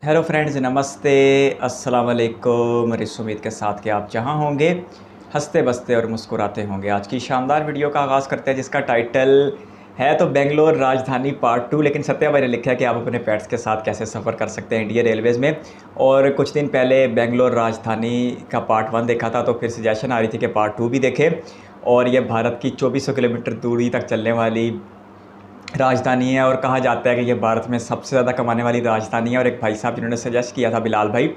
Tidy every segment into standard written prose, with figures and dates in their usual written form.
Hello friends, नमस्ते, अस्सलाम वालेकुम। रिस उम्मीद के साथ कि आप जहां होंगे हंसते बसते और मुस्कुराते होंगे। आज की शानदार वीडियो का आगाज़ करते हैं जिसका टाइटल है तो बेंगलोर राजधानी पार्ट 2। लेकिन सत्या भाई ने लिखा है कि आप अपने पेट्स के साथ कैसे सफ़र कर सकते हैं इंडियन रेलवेज़ में। और कुछ दिन पहले बेंगलोर राजधानी का पार्ट 1 देखा था, तो फिर सजेशन आ रही थी कि पार्ट 2 भी देखें। और ये भारत की 2400 किलोमीटर दूरी तक चलने वाली राजधानी है और कहा जाता है कि ये भारत में सबसे ज़्यादा कमाने वाली राजधानी है। और एक भाई साहब जिन्होंने सजेस्ट किया था, बिलाल भाई,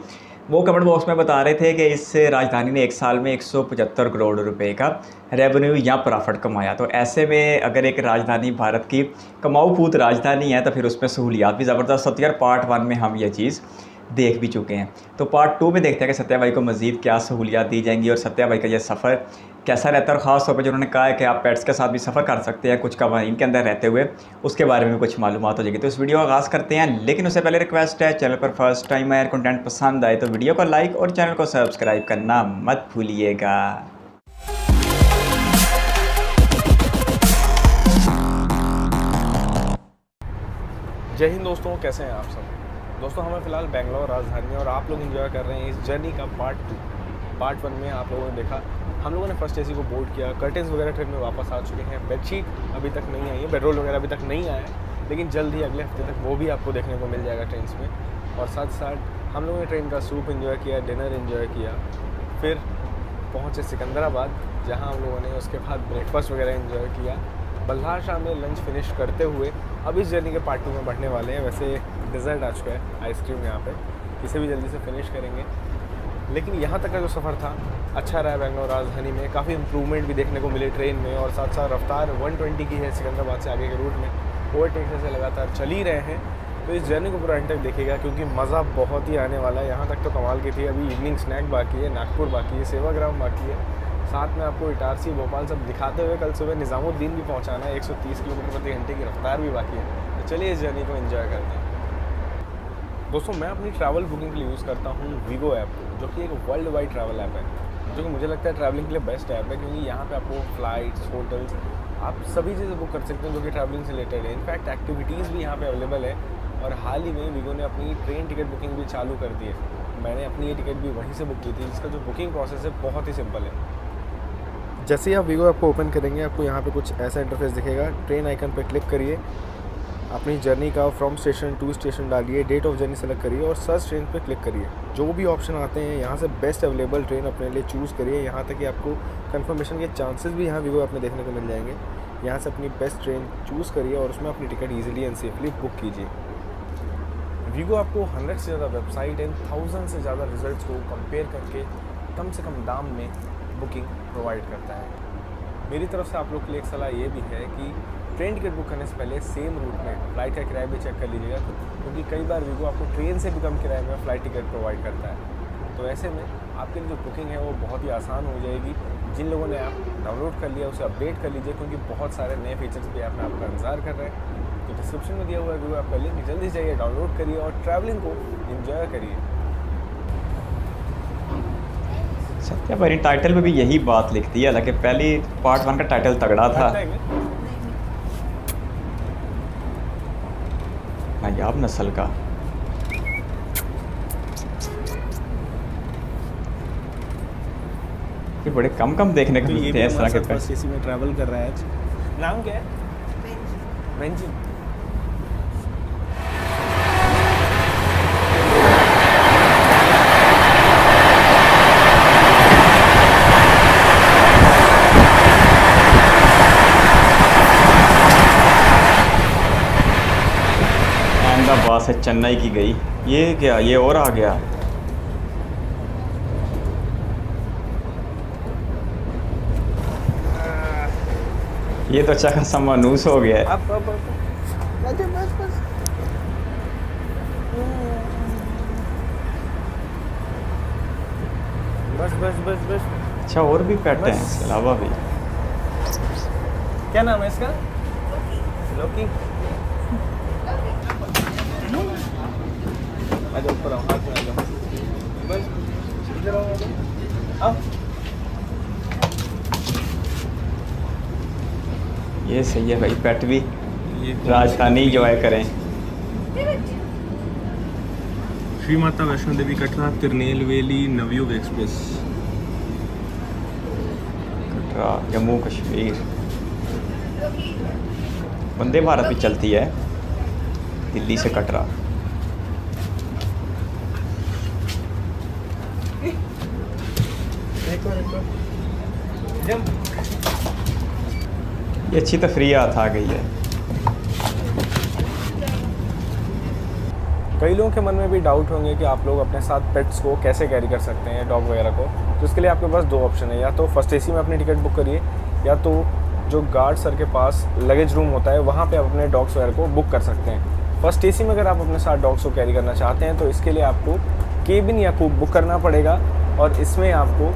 वो कमेंट बॉक्स में बता रहे थे कि इस राजधानी ने एक साल में 175 करोड़ रुपए का रेवेन्यू या प्रॉफिट कमाया। तो ऐसे में अगर एक राजधानी भारत की कमाऊ पूत राजधानी है तो फिर उसमें सहूलियात भी ज़बरदस्त होती है। और पार्ट 1 में हम ये चीज़ देख भी चुके हैं। तो पार्ट 2 में देखते हैं कि सत्या भाई को मज़ीद क्या सहूलियात दी जाएंगी और सत्या भाई का यह सफ़र कैसा रहता है। और ख़ास तौर पर जिन्होंने कहा है कि आप पेट्स के साथ भी सफ़र कर सकते हैं कुछ कवानीन के अंदर रहते हुए, उसके बारे में कुछ मालूमात हो जाएगी। तो इस वीडियो का आगाज़ करते हैं, लेकिन उससे पहले रिक्वेस्ट है, चैनल पर फर्स्ट टाइम आए, कंटेंट पसंद आए तो वीडियो को लाइक और चैनल को सब्सक्राइब करना मत भूलिएगा। जय हिंद दोस्तों, कैसे हैं आप सब। दोस्तों, हमें फ़िलहाल बेंगलोर राजधानी है और आप लोग एंजॉय कर रहे हैं इस जर्नी का पार्ट 2। पार्ट 1 में आप लोगों ने देखा, हम लोगों ने फर्स्ट एसी को बोर्ड किया, कर्टेंस वगैरह ट्रेन में वापस आ चुके हैं, बेडशीट अभी तक नहीं आई है, बेडरोल वगैरह अभी तक नहीं आया है, लेकिन जल्द ही अगले हफ्ते तक वो भी आपको देखने को मिल जाएगा ट्रेन में। और साथ साथ हम लोगों ने ट्रेन का सूप एंजॉय किया, डिनर एंजॉय किया, फिर पहुँचे सिकंदराबाद, जहाँ हम लोगों ने उसके बाद ब्रेकफास्ट वगैरह एंजॉय किया। बल्हार शाह में लंच फिनिश करते हुए अब इस जर्नी के पार्ट 2 में बढ़ने वाले हैं। वैसे डिज़र्ट आ चुका है, आइसक्रीम यहाँ पे, इसे भी जल्दी से फिनिश करेंगे। लेकिन यहाँ तक का जो सफ़र था अच्छा रहा। बेंगलोर राजधानी में काफ़ी इंप्रूवमेंट भी देखने को मिले ट्रेन में, और साथ साथ रफ्तार 120 की है सिकंदराबाद से आगे के रूट में, ओवरटेक से लगातार चल ही रहे हैं। तो इस जर्नी को पूरा एंड तक देखिएगा क्योंकि मज़ा बहुत ही आने वाला है। यहाँ तक तो कमाल की थी, अभी इवनिंग स्नैक बाकी है, नागपुर बाकी है, सेवाग्राम बाकी है, साथ में आपको इटारसी भोपाल सब दिखाते हुए कल सुबह निज़ामुद्दीन भी पहुँचाना है। 130 किलोमीटर प्रति घंटे की रफ्तार भी बाकी है। तो चलिए इस जर्नी को एंजॉय करते हैं। दोस्तों, मैं अपनी ट्रैवल बुकिंग के लिए यूज़ करता हूँ वीगो ऐप, जो कि एक वर्ल्ड वाइड ट्रैवल ऐप है, जो कि मुझे लगता है ट्रैवलिंग के लिए बेस्ट ऐप है क्योंकि यहाँ पे आपको फ़्लाइट्स, होटल्स, आप सभी चीज़ें बुक कर सकते हैं जो कि ट्रैवलिंग से रिलेटेड है। इनफैक्ट एक्टिविटीज़ भी यहाँ पे अवेलेबल है। और हाल ही में वीगो ने अपनी ट्रेन टिकट बुकिंग भी चालू कर दी है। मैंने अपनी ये टिकट भी वहीं से बुक की थी, जिसका जो बुकिंग प्रोसेस है बहुत ही सिंपल है। जैसे ही आप वीगो ऐप को ओपन करेंगे, आपको यहाँ पे कुछ ऐसा इंटरफेस दिखेगा। ट्रेन आइकन पे क्लिक करिए, अपनी जर्नी का फ्रॉम स्टेशन टू स्टेशन डालिए, डेट ऑफ जर्नी सेलेक्ट करिए और सर्च ट्रेन पे क्लिक करिए। जो भी ऑप्शन आते हैं यहाँ से बेस्ट अवेलेबल ट्रेन अपने लिए चूज़ करिए। यहाँ तक कि आपको कंफर्मेशन के चांसेस भी यहाँ वीगो ऐप में देखने को मिल जाएंगे। यहाँ से अपनी बेस्ट ट्रेन चूज़ करिए और उसमें अपनी ticket easily and safely book कीजिए। वीगो आपको 100 से ज़्यादा वेबसाइट एंड 1000 से ज़्यादा रिजल्ट्स को कंपेयर करके कम से कम दाम में बुकिंग प्रोवाइड करता है। मेरी तरफ से आप लोग के लिए एक सलाह ये भी है कि ट्रेन टिकट बुक करने से पहले सेम रूट में फ़्लाइट का किराया भी चेक कर लीजिएगा, क्योंकि कई बार वीगो आपको ट्रेन से भी कम किराए में फ़्लाइट टिकट प्रोवाइड करता है। तो ऐसे में आपके लिए जो बुकिंग है वो बहुत ही आसान हो जाएगी। जिन लोगों ने ऐप डाउनलोड कर लिया उसे अपडेट कर लीजिए, क्योंकि बहुत सारे नए फीचर्स भी ऐप में आपका इंतजार कर रहे हैं। तो डिस्क्रिप्शन में दिया हुआ है वीगो ऐप का लिंक, जल्दी जाइए, डाउनलोड करिए और ट्रैवलिंग को एंजॉय करिए। सत्या भाई ने टाइटल में भी यही बात लिख दी है, हालांकि पहली पार्ट 1 का टाइटल तगड़ा था। नायाब नस्ल का। ये बड़े कम देखने को मिलते हैं इस तरह के फर्स्ट एसी में ट्रैवल कर रहा है आज। नाम क्या है? बेंजी। अहमदाबाद से चेन्नई की गई, ये क्या, ये और आ गया। ये तो अच्छा खासा मानूस हो गया है। अब बस। अच्छा, और भी पेट हैं इसके अलावा भी। क्या नाम है इसका? लोकी। आजा ऊपर आओ, हाथ में आ जाओ, बस इधर आओ। ये सही है भाई, पेट भी राजधानी एंजॉय करें। श्री माता वैष्णो देवी कटरा तिरनेलवेली नवयुग एक्सप्रेस। कटरा जम्मू कश्मीर। वंदे भारत भी चलती है दिल्ली से कटरा। ये अच्छी तफरीयात आ गई है। कई लोगों के मन में भी डाउट होंगे कि आप लोग अपने साथ पेट्स को कैसे कैरी कर सकते हैं, डॉग वगैरह को। तो इसके लिए आपके पास दो ऑप्शन है, या तो फर्स्ट एसी में अपनी टिकट बुक करिए, या तो जो गार्ड सर के पास लगेज रूम होता है वहाँ पे आप अपने डॉग्स वगैरह को बुक कर सकते हैं। फर्स्ट एसी में अगर आप अपने साथ डॉग्स को कैरी करना चाहते हैं तो इसके लिए आपको केबिन या कूप बुक करना पड़ेगा, और इसमें आपको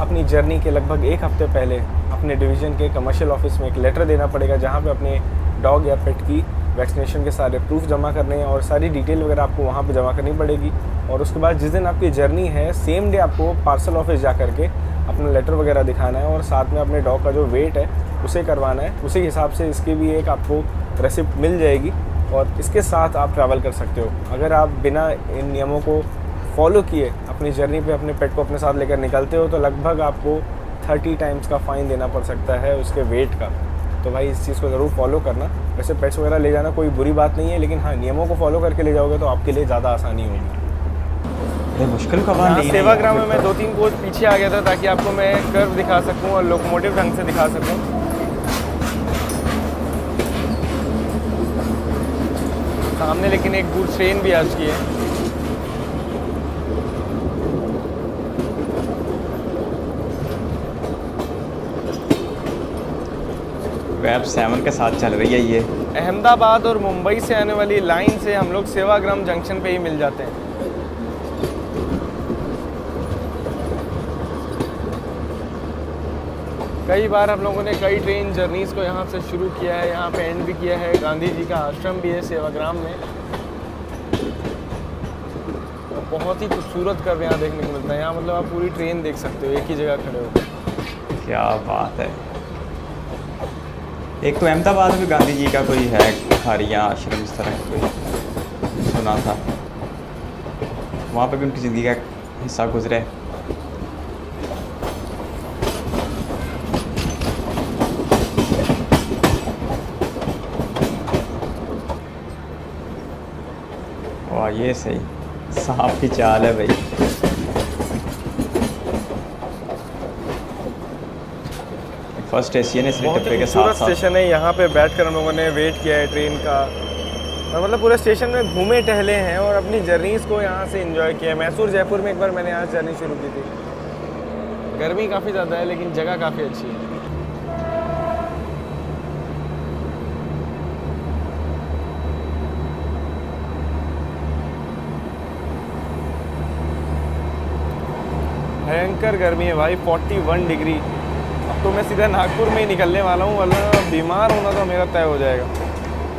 अपनी जर्नी के लगभग एक हफ्ते पहले अपने डिवीज़न के कमर्शियल ऑफिस में एक लेटर देना पड़ेगा, जहाँ पे अपने डॉग या पेट की वैक्सीनेशन के सारे प्रूफ जमा करने हैं और सारी डिटेल वगैरह आपको वहाँ पे जमा करनी पड़ेगी। और उसके बाद जिस दिन आपकी जर्नी है सेम डे आपको पार्सल ऑफिस जा करके अपना लेटर वगैरह दिखाना है, और साथ में अपने डॉग का जो वेट है उसे करवाना है। उसी हिसाब से इसकी भी एक आपको रेसिप्ट मिल जाएगी, और इसके साथ आप ट्रैवल कर सकते हो। अगर आप बिना इन नियमों को फॉलो किए अपनी जर्नी पे अपने पेट को अपने साथ लेकर निकलते हो तो लगभग आपको 30 टाइम्स का फ़ाइन देना पड़ सकता है उसके वेट का। तो भाई इस चीज़ को ज़रूर फॉलो करना। वैसे पेट्स वगैरह ले जाना कोई बुरी बात नहीं है, लेकिन हाँ नियमों को फॉलो करके ले जाओगे तो आपके लिए ज़्यादा आसानी होगी। मुश्किल का सेवाग्राम में मैं 2-3 कोच पीछे आ गया था ताकि आपको मैं कर्व दिखा सकूँ और लोकोमोटिव ढंग से दिखा सकूँ। सामने लेकिन एक दूर ट्रेन भी आज की है। वेब 7 के साथ चल रही है ये। अहमदाबाद और मुंबई से आने वाली लाइन से हम लोग सेवाग्राम जंक्शन पे ही मिल जाते हैं। कई बार हम लोगों ने कई ट्रेन जर्नीज़ को यहाँ से शुरू किया है, यहाँ पे एंड भी किया है। गांधी जी का आश्रम भी है सेवाग्राम में, बहुत ही खूबसूरत कर्व यहाँ देखने को मिलता है। यहाँ मतलब आप पूरी ट्रेन देख सकते हो एक ही जगह खड़े होकर। क्या बात है। एक तो अहमदाबाद में गांधी जी का कोई है खारिया आश्रम इस तरह कोई सुना था, वहाँ पे भी उनकी ज़िंदगी का हिस्सा गुजरा है। वाह ये सही सांप की चाल है भाई। फर्स्ट एशियन इस डब्बे के साथ साथ स्टेशन है। यहाँ पे बैठकर हम लोगों ने वेट किया है ट्रेन का, और मतलब पूरे स्टेशन में घूमे टहले हैं और अपनी जर्नीज़ को यहाँ से एंजॉय किया है। मैसूर जयपुर में एक बार मैंने यहाँ जर्नी शुरू की थी। गर्मी काफ़ी ज़्यादा है लेकिन जगह काफ़ी अच्छी है। भयंकर गर्मी है भाई, 41 डिग्री। अब तो मैं सीधा नागपुर में ही निकलने वाला हूँ, वरना बीमार होना तो मेरा तय हो जाएगा।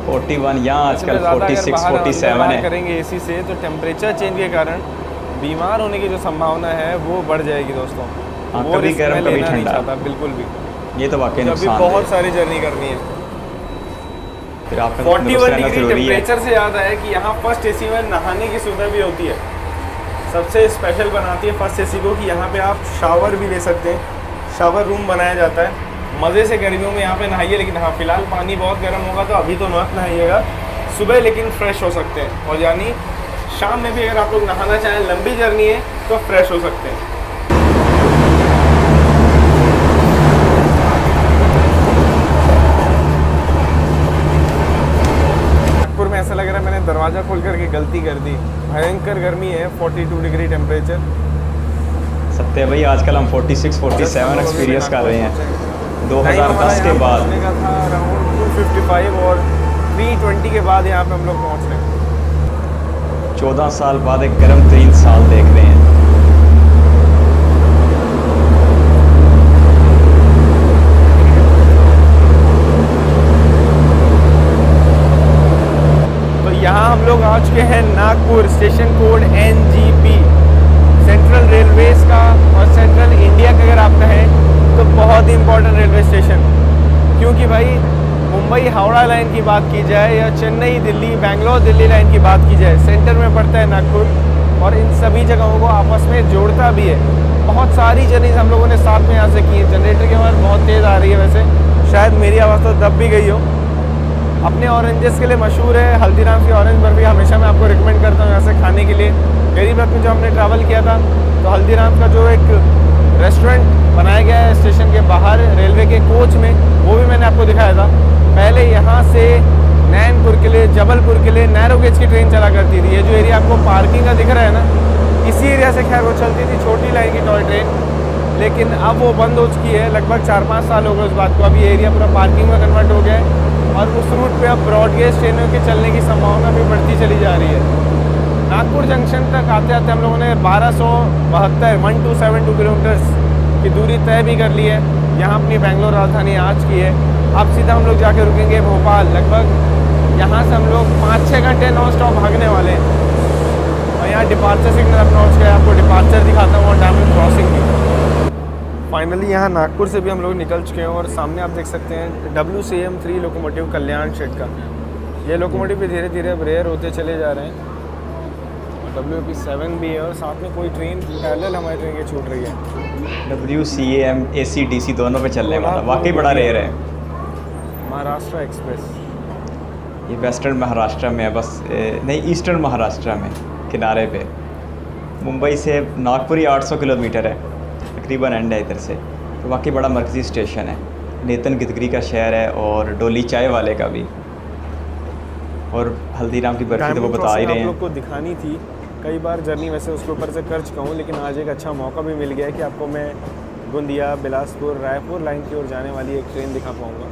41 यहाँ आजकल 46 47 है। करेंगे एसी से तो टेम्परेचर चेंज के कारण बीमार होने की जो संभावना है वो बढ़ जाएगी दोस्तों। वो कभी गर्म कभी ठंडा, बिल्कुल भी। ये तो वाकई नुकसान है। बहुत सारी जर्नी करनी है। फिर आपका 41 डिग्री टेम्परेचर से याद आया कि यहाँ फर्स्ट एसी में नहाने की सुविधा भी होती है। सबसे स्पेशल बनाती है फर्स्ट एसी को कि यहाँ पे आप शावर भी ले सकते हैं। शावर रूम बनाया जाता है। मज़े से गर्मियों में यहाँ पे नहाइए, लेकिन हाँ फिलहाल पानी बहुत गर्म होगा तो अभी तो मत नहाइएगा। सुबह लेकिन फ्रेश हो सकते हैं, और यानी शाम में भी अगर आप लोग नहाना चाहें, लंबी जर्नी है तो फ्रेश हो सकते हैं। नागपुर में ऐसा लग रहा है मैंने दरवाज़ा खोल करके गलती कर दी। भयंकर गर्मी है, 42 डिग्री टेम्परेचर। सत्य भाई आजकल हम 46 47 एक्सपीरियंस कर रहे हैं 2010 के बाद। का था अराउंड 255 और 320 के बाद यहाँ पे हम लोग पहुँच रहे हैं। 14 साल बाद एक गर्म तरीन साल देख रहे हैं। तो यहाँ हम लोग आ चुके हैं Nagpur, station code NGP, central railways का और सेंट्रल इंडिया का अगर आप कहें तो बहुत ही इम्पोर्टेंट रेलवे स्टेशन। क्योंकि भाई मुंबई हावड़ा लाइन की बात की जाए या चेन्नई दिल्ली बैंगलोर दिल्ली लाइन की बात की जाए, सेंटर में पड़ता है नागपुर। और इन सभी जगहों को आपस में जोड़ता भी है। बहुत सारी जर्नीज हम लोगों ने साथ में यहाँ से की है। जनरेटर की आवाज़ बहुत तेज़ आ रही है, वैसे शायद मेरी आवाज़ तो दब भी गई हो। अपने ऑरेंजेस के लिए मशहूर है हल्दीराम की ऑरेंज बर्फी, हमेशा मैं आपको रिकमेंड करता हूँ यहाँ से खाने के लिए। गरीब रथ में जब हमने ट्रैवल किया था तो हल्दीराम का जो एक रेस्टोरेंट बनाया गया है स्टेशन के बाहर रेलवे के कोच में, वो भी मैंने आपको दिखाया था। पहले यहाँ से नैनपुर के लिए, जबलपुर के लिए नैरो गेज की ट्रेन चला करती थी। ये जो एरिया आपको पार्किंग का दिख रहा है ना, इसी एरिया से खैर वो चलती थी छोटी लाइन की टॉय ट्रेन, लेकिन अब वो बंद हो चुकी है। लगभग 4-5 साल हो गए उस बात को। अब ये एरिया पूरा पार्किंग में कन्वर्ट हो गया है और उस रूट पे अब ब्रॉड गेज ट्रेनों के चलने की संभावना भी बढ़ती चली जा रही है। नागपुर जंक्शन तक आते आते हम लोगों ने 1272 किलोमीटर्स की दूरी तय भी कर ली है। यहाँ अपनी बेंगलोर राजधानी आज की है। अब सीधा हम लोग जाके रुकेंगे भोपाल। लगभग यहाँ से हम लोग 5-6 घंटे नॉन स्टॉप भागने वाले हैं। और यहाँ डिपार्चर सिग्नल अप्रोच का आपको डिपार्चर दिखाता हूँ और डायमंड क्रॉसिंग भी। फाइनली यहाँ नागपुर से भी हम लोग निकल चुके हैं और सामने आप देख सकते हैं WCM-3 लोकोमोटिव कल्याण शेड का। ये लोकोमोटिव भी धीरे धीरे अब रेयर होते चले जा रहे हैं। WP7 भी है और साथ में कोई ट्रेन पैरेलल हमारी ट्रेन की छूट रही है। WCAM AC/DC दोनों पे चलने वाला, वाकई बड़ा रेयर है। महाराष्ट्र एक्सप्रेस ये वेस्टर्न महाराष्ट्र में है, बस नहीं ईस्टर्न महाराष्ट्र में किनारे पे। मुंबई से नागपुर ही 800 किलोमीटर है तकरीबन, एंड है इधर से। तो वाकई बड़ा मरकज़ी स्टेशन है। नेतन गिदगरी का शहर है और डोली चाय वाले का भी, और हल्दीराम की बर्फी तो वो बता ही रहे हैं। आप लोग को दिखानी थी कई बार जर्नी, वैसे उसके ऊपर से कर चुका हूँ, लेकिन आज एक अच्छा मौका भी मिल गया है कि आपको मैं गोंदिया, बिलासपुर, रायपुर लाइन की ओर जाने वाली एक ट्रेन दिखा पाऊँगा।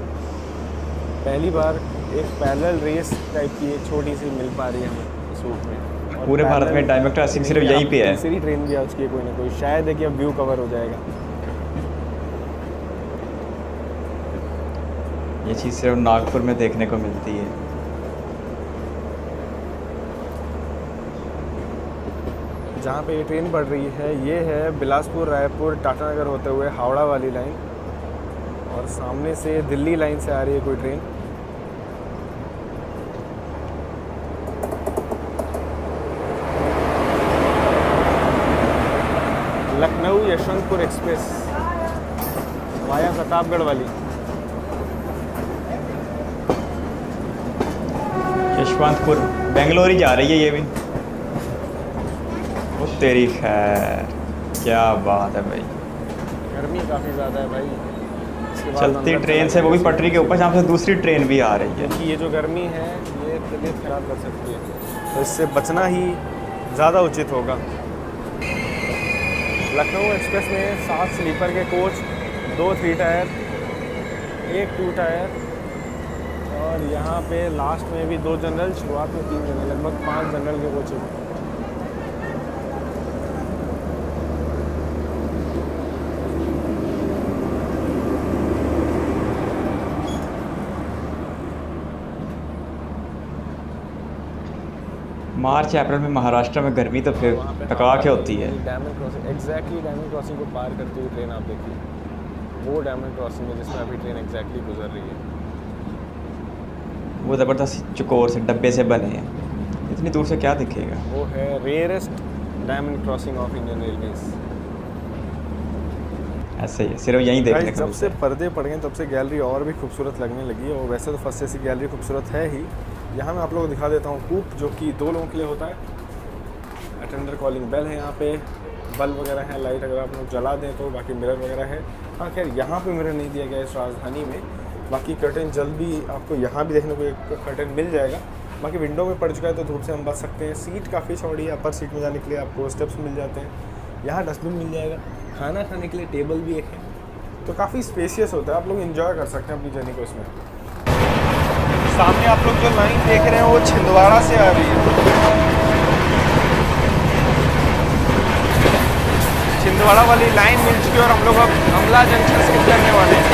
पहली बार एक पैरेलल रेस टाइप की एक छोटी सी मिल पा रही है हमें इस रूट में। पूरे भारत में डायमंड क्रॉसिंग सिर्फ यहीं पे है। तीसरी ट्रेन भी आज की कोई ना कोई, शायद है कि अब व्यू कवर हो जाएगा। ये चीज़ सिर्फ नागपुर में देखने को मिलती है। जहाँ पे ये ट्रेन बढ़ रही है ये है बिलासपुर, रायपुर, टाटानगर होते हुए हावड़ा वाली लाइन, और सामने से दिल्ली लाइन से आ रही है कोई train. Lucknow Yesvantpur express via Pratapgarh वाली। यशवंतपुर बेंगलोर ही जा रही है ये भी। वो तेरी खैर, क्या बात है भाई। गर्मी काफ़ी ज़्यादा है भाई। इसके बाद चलती अंदर ट्रेन से, वो भी पटरी के ऊपर, जहाँ से दूसरी ट्रेन भी आ रही है। क्योंकि ये जो गर्मी है ये तबीयत खराब कर सकती है, तो इससे बचना ही ज़्यादा उचित होगा। लखनऊ एक्सप्रेस में 7 स्लीपर के कोच, 2 3 टायर, 1 2 टायर, और यहाँ पे लास्ट में भी 2 जनरल, शुरुआत में 3 जनरल, लगभग 5 जनरल के कोच हैं। मार्च अप्रैल में महाराष्ट्र में गर्मी तो फिर टका के होती है। Diamond crossing, exactly diamond crossing को पार करती हुई ट्रेन आप देखिए, वो डायमंड क्रॉसिंग है जिसमें अभी ट्रेन एग्जैक्टली गुजर रही है। वो ज़बरदस्त चकोर से डब्बे से बने हैं, इतनी दूर से क्या दिखेगा। वो है rarest diamond crossing of Indian railways. ऐसे ही सिर्फ यहीं देखने को जब से पर्दे पड़ गए तब से गैलरी और भी खूबसूरत लगने लगी है, और वैसे तो फर्स्ट ऐसी गैलरी खूबसूरत है ही। यहाँ मैं आप लोगों को दिखा देता हूँ कूप, जो कि 2 लोगों के लिए होता है। अटेंडर कॉलिंग बेल है, यहाँ पे बल्ब वगैरह है, लाइट अगर आप लोग जला दें तो, बाकी मिरर वगैरह है। हाँ खैर यहाँ पे मिरर नहीं दिया गया इस राजधानी में, बाकी कर्टन जल्द भी आपको यहाँ भी देखने को एक कर्टन मिल जाएगा। बाकी विंडो में पड़ चुका है तो धूप से हम बच सकते हैं। सीट काफ़ी चौड़ी है, अपर सीट में जाने के लिए आपको स्टेप्स मिल जाते हैं। यहाँ डस्टबिन मिल जाएगा, खाना खाने के लिए टेबल भी एक है, तो काफ़ी स्पेशियस होता है। आप लोग इन्जॉय कर सकते हैं अपनी जर्नी को इसमें। सामने आप लोग जो लाइन देख रहे हैं वो छिंदवाड़ा से आ रही है। छिंदवाड़ा वाली लाइन मिल चुकी है और हम लोग अब अमला जंक्शन स्किप करने वाले हैं।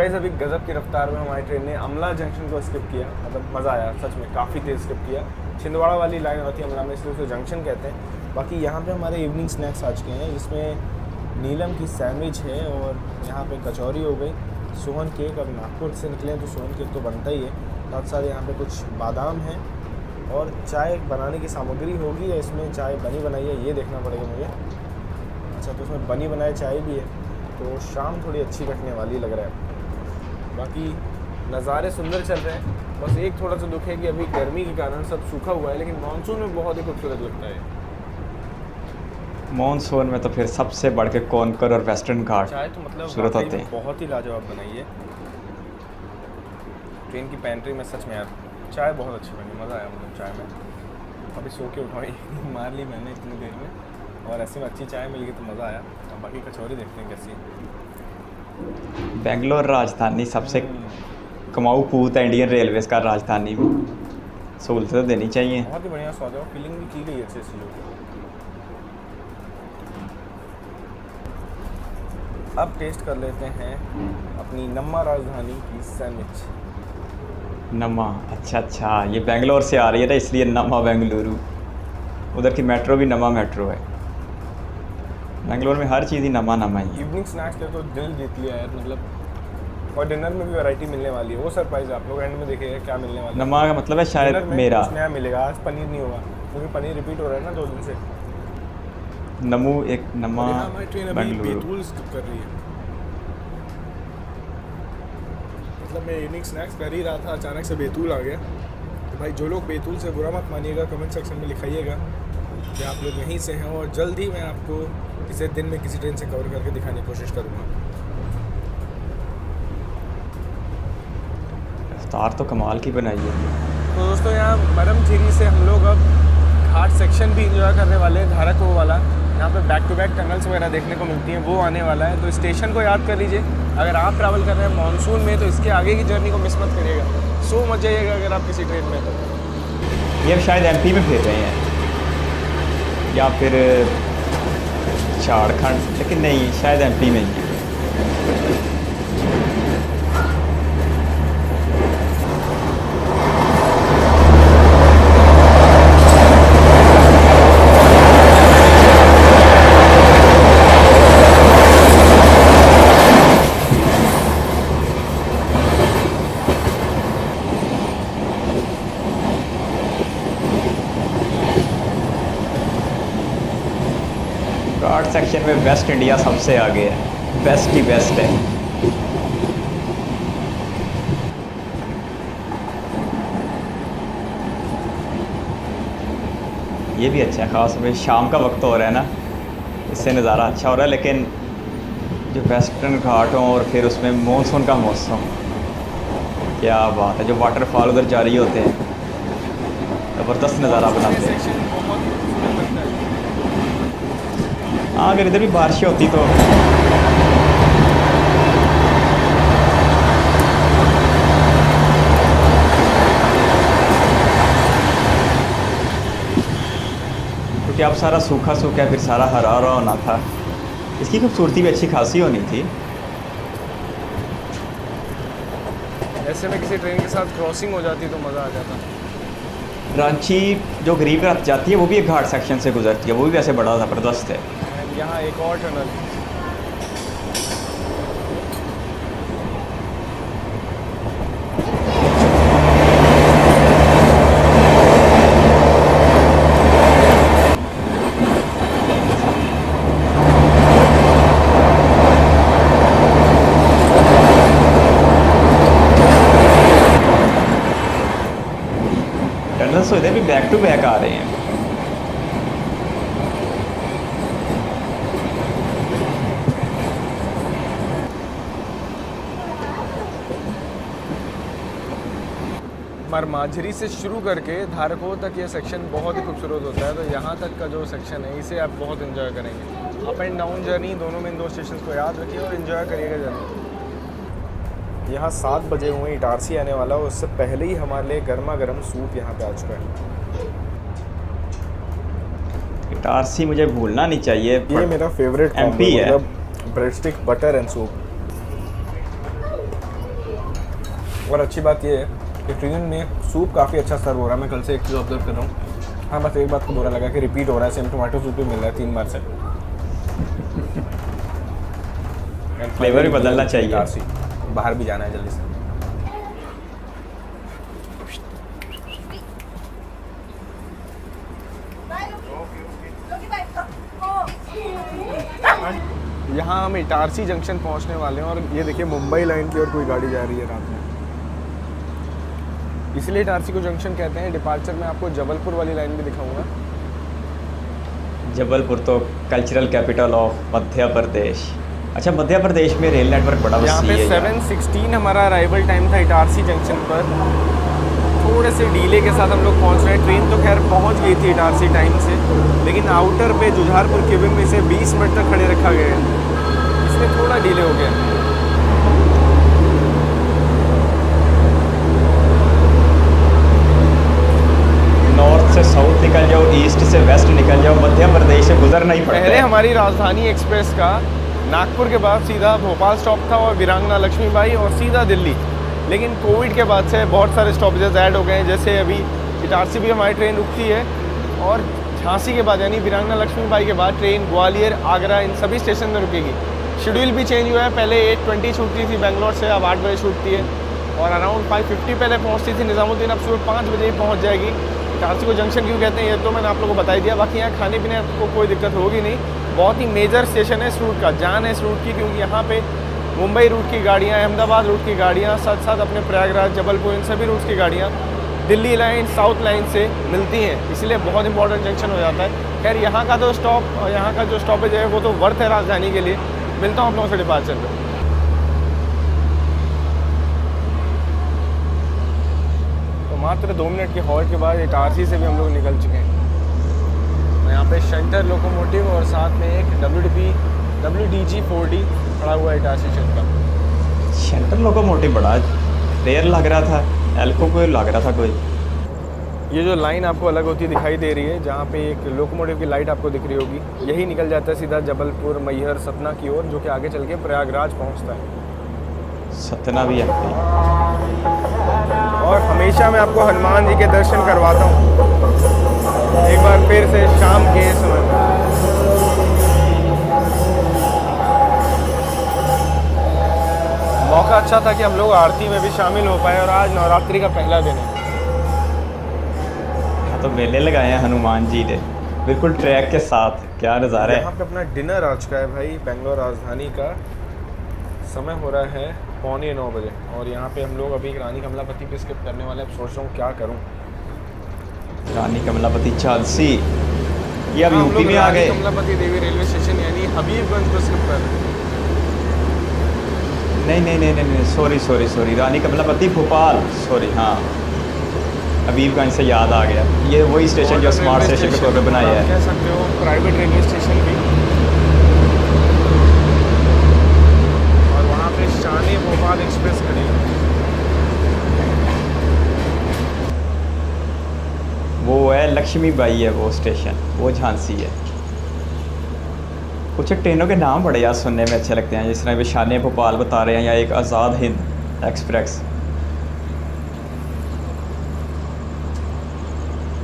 गाइस अभी गजब की रफ्तार में हमारी ट्रेन ने अमला जंक्शन को स्किप किया, मतलब मज़ा आया सच में, काफ़ी तेज़ स्किप किया। छिंदवाड़ा वाली लाइन होती है अमला में, इसलिए उसे जंक्शन कहते हैं। बाकी यहाँ पे हमारे इवनिंग स्नैक्स आ चुके हैं, जिसमें नीलम की सैंडविच है और यहाँ पे कचौरी हो गई, सोहन केक। अब नागपुर से निकले तो सोहन केक तो बनता ही है, साथ साथ यहाँ पे कुछ बादाम है और चाय बनाने की सामग्री होगी या इसमें चाय बनी बनाई है ये देखना पड़ेगा मुझे। अच्छा, तो उसमें बनी बनाई चाय भी है, तो शाम थोड़ी अच्छी कटने वाली लग रहा है। बाकी नज़ारे सुंदर चल रहे हैं, बस एक थोड़ा सा दुख है कि अभी गर्मी के कारण सब सूखा हुआ है, लेकिन मानसून में बहुत ही खूबसूरत लगता है। मानसून में तो फिर सबसे बढ़ के कोनकर और वेस्टर्न घाट चाय तो मतलब खूबसूरत वाकई होते में हैं। बहुत ही लाजवाब बनाई है ट्रेन की पेंट्री में, सच में यार चाय बहुत अच्छी बनी, मज़ा आया मतलब चाय में। अभी सो के उठाई मार ली मैंने इतनी देर में, और ऐसे में अच्छी चाय मिल गई तो मज़ा आया। अब बाकी कचौरी देखते हैं कैसी है। बेंगलोर राजधानी सबसे कमाऊ पूत है इंडियन रेलवेज़ का, राजधानी में सहूलतें तो देनी चाहिए। बहुत ही बढ़िया स्वाद है और फीलिंग भी की गई है अच्छे से लोग। अब टेस्ट कर लेते हैं अपनी नम्मा राजधानी की सैंडविच। नमा, अच्छा, ये बेंगलोर से आ रही है ना, इसलिए नमा बेंगलुरु। उधर की मेट्रो भी नमा मेट्रो है। बेंगलोर में हर चीज़ ही नमा ही है। इवनिंग स्नैक्स के तो दिल जीत लिया यार, मतलब। और डिनर में भी वैरायटी मिलने वाली है, वो सरप्राइज आप लोग एंड में देखिएगा क्या मिलने वाला है। नमा का मतलब है शायद डिनर में मेरा कुछ नया मिलेगा, आज पनीर नहीं होगा क्योंकि पनीर रिपीट हो रहा है ना 2 दिन से। नमू एक नमा और यहाँ हमारी ट्रेन अभी बेंगलुरु। बैतूल स्किप कर रही है। मतलब मैं इवनिंग स्नैक्स कर ही रहा था, अचानक से बैतूल आ गया। तो भाई जो लोग बैतूल से बुरा मत मानिएगा, कमेंट सेक्शन में लिखाइएगा कि आप लोग यहीं से हैं, और जल्द ही मैं आपको इसे दिन में किसी ट्रेन से कवर करके दिखाने की कोशिश करूँगा। रफ्तार तो कमाल की बनाई है। तो दोस्तों यहाँ मरमझीरी से हम लोग अब घाट सेक्शन भी इंजॉय करने वाले हैं, धारक वाला। यहाँ पे बैक टू बैक टनल्स वगैरह देखने को मिलती हैं, वो आने वाला है। तो स्टेशन को याद कर लीजिए, अगर आप ट्रैवल कर रहे हैं मानसून में तो इसके आगे की जर्नी को मिस मत करिएगा, सो मच जाइएगा अगर आप किसी ट्रेन में। तो ये अब शायद एमपी में फिर रहे हैं या फिर झारखंड, लेकिन नहीं, शायद एमपी में ही है। घाट सेक्शन में वेस्ट इंडिया सबसे आगे है, बेस्ट ही बेस्ट है। ये भी अच्छा है, ख़ास में शाम का वक्त हो रहा है ना, इससे नज़ारा अच्छा हो रहा है। लेकिन जो वेस्टर्न घाटों और फिर उसमें मानसून का मौसम, क्या बात है। जो वाटरफॉल उधर जारी होते हैं, ज़बरदस्त नज़ारा बनाते हैं। सेक्शन बहुत ही खूबसूरत लगता है। हाँ, अगर इधर भी बारिश होती तो क्योंकि अब सारा सूखा सूखा है, फिर सारा हरा हरा होना था। इसकी खूबसूरती भी अच्छी खासी होनी थी। ऐसे में किसी ट्रेन के साथ क्रॉसिंग हो जाती तो मज़ा आ जाता। रांची जो गरीब रथ जाती है वो भी एक घाट सेक्शन से गुजरती है, वो भी वैसे बड़ा ज़बरदस्त है। एंड यहाँ एक और टनल। टनल्स तो इधर भी बैक टू बैक आ रहे हैं। मरमाझरी से शुरू करके धारकों तक ये सेक्शन बहुत ही खूबसूरत होता है। तो यहाँ तक का जो सेक्शन है इसे आप बहुत एंजॉय करेंगे। अप एंड डाउन जर्नी दोनों में, इन 2 स्टेशन को याद रखिए और एंजॉय करिएगा जर्नी। यहाँ 7 बजे हुए इटारसी आने वाला है, उससे पहले ही हमारे लिए गर्मा गर्म सूप यहाँ पे आ चुका है। इटारसी मुझे भूलना नहीं चाहिए, ये मेरा फेवरेट MP है। मतलब bread stick, butter and soup. और अच्छी बात ये है कि ट्रेन में सूप काफ़ी अच्छा सर्व हो रहा है। मैं कल से एक चीज़ ऑब्जर्व कर रहा हूँ। हाँ, बस एक बात को बुरा लगा कि रिपीट हो रहा है, सेम टमाटो सूप भी मिल रहा है 3 बार से। फ्लेवर भी बदलना चाहिए। बाहर भी जाना है जल्दी से। यहाँ हम इटारसी जंक्शन पहुँचने वाले हैं और ये देखिए मुंबई लाइन की और कोई गाड़ी जा रही है रात में, इसलिए इटारसी को जंक्शन कहते हैं। डिपार्चर में आपको जबलपुर वाली लाइन भी दिखाऊंगा। जबलपुर तो cultural capital of Madhya Pradesh. अच्छा, मध्य प्रदेश में रेल नेटवर्क बड़ा यहाँ पे 7:16 हमारा अराइवल टाइम था इटारसी जंक्शन पर। थोड़े से डीले के साथ हम लोग पहुँच रहे हैं। ट्रेन तो खैर पहुँच गई थी इटारसी टाइम से, लेकिन आउटर पे जुझारपुर केबिन में से 20 मिनट तक खड़े रखा गया है, इसलिए थोड़ा डीले हो गया। नॉर्थ से साउथ निकल जाओ, ईस्ट से वेस्ट निकल जाओ, मध्य प्रदेश से गुजरना ही पड़ता है। पहले हमारी राजधानी एक्सप्रेस का नागपुर के बाद सीधा भोपाल स्टॉप था और वीरांगना लक्ष्मीबाई और सीधा दिल्ली। लेकिन कोविड के बाद से बहुत सारे स्टॉपेजेस ऐड हो गए हैं, जैसे अभी इटारसी भी हमारी ट्रेन रुकती है और झांसी के बाद यानी वीरांगना लक्ष्मीबाई के बाद ट्रेन ग्वालियर, आगरा इन सभी स्टेशन में रुकेगी। शेड्यूल भी चेंज हुआ है, पहले 8:20 छूटती थी बेंगलोर से, अब 8 बजे छूटती है और अराउंड 5:50 पहले पहुँचती थी निज़ामुद्दीन, अब सुबह 5 बजे ही पहुँच जाएगी। इटारसी को जंक्शन क्यों कहते हैं ये तो मैंने आप लोगों को बता दिया। बाकी यहाँ खाने पीने को कोई दिक्कत होगी नहीं। बहुत ही मेजर स्टेशन है इस रूट का, जान है इस रूट की, क्योंकि यहाँ पे मुंबई रूट की गाड़ियाँ, अहमदाबाद रूट की गाड़ियाँ, साथ साथ अपने प्रयागराज, जबलपुर इन सभी रूट्स की गाड़ियाँ दिल्ली लाइन, साउथ लाइन से मिलती हैं, इसलिए बहुत इंपॉर्टेंट जंक्शन हो जाता है। खैर यहाँ का तो यहाँ का जो स्टॉपेज है वो तो वर्थ है राजधानी के लिए। मिलता हूँ आप लोगों से डिपार्चर पर। तो मात्र 2 मिनट की हॉल्ट के बाद इटारसी से भी हम लोग निकल चुके हैं। यहाँ पे शंटर लोकोमोटिव और साथ में एक WDG 4D खड़ा हुआ है इटारसी स्टेशन का। शंटर लोकोमोटिव बड़ा रेयर लग रहा था, एल्को को लग रहा था कोई। ये जो लाइन आपको अलग होती दिखाई दे रही है, जहाँ पे एक लोकोमोटिव की लाइट आपको दिख रही होगी, यही निकल जाता है सीधा जबलपुर, मैहर, सतना की ओर, जो कि आगे चल के प्रयागराज पहुँचता है। सतना भी है। और हमेशा मैं आपको हनुमान जी के दर्शन करवाता हूँ, एक बार फिर से शाम के समय में। मौका अच्छा था कि हम लोग आरती में भी शामिल हो पाए और आज नवरात्रि का पहला दिन है। तो मेले लगाए हैं हनुमान जी ने बिल्कुल ट्रैक के साथ। क्या नज़ारा है। यहाँ पे अपना डिनर आ चुका है भाई। बेंगलोर राजधानी का समय हो रहा है 8:45 बजे और यहाँ पे हम लोग अभी रानी कमलापति पे स्किप करने वाले हैं। अब सोच रहा हूँ क्या करूँ। रानी कमलापति झांसी, ये अब यूपी में आ गए। कमलापति देवी रेलवे स्टेशन यानी हबीबगंज को स्किप कर रहे हैं। नहीं, सॉरी, रानी कमलापति भोपाल, सॉरी, हाँ हबीबगंज से याद आ गया। ये वही स्टेशन जो स्मार्ट स्टेशन के तौर पे बनाया है। कह सकते हो प्राइवेट रेलवे स्टेशन भी। और वहाँ पे शान भोपाल एक्सप्रेस खड़ी है। वो है लक्ष्मीबाई है वो स्टेशन, वो झांसी है। कुछ ट्रेनों के नाम बड़े यार सुनने में अच्छे लगते हैं, जिस तरह शान भोपाल बता रहे हैं या एक आज़ाद हिंद एक्सप्रेस।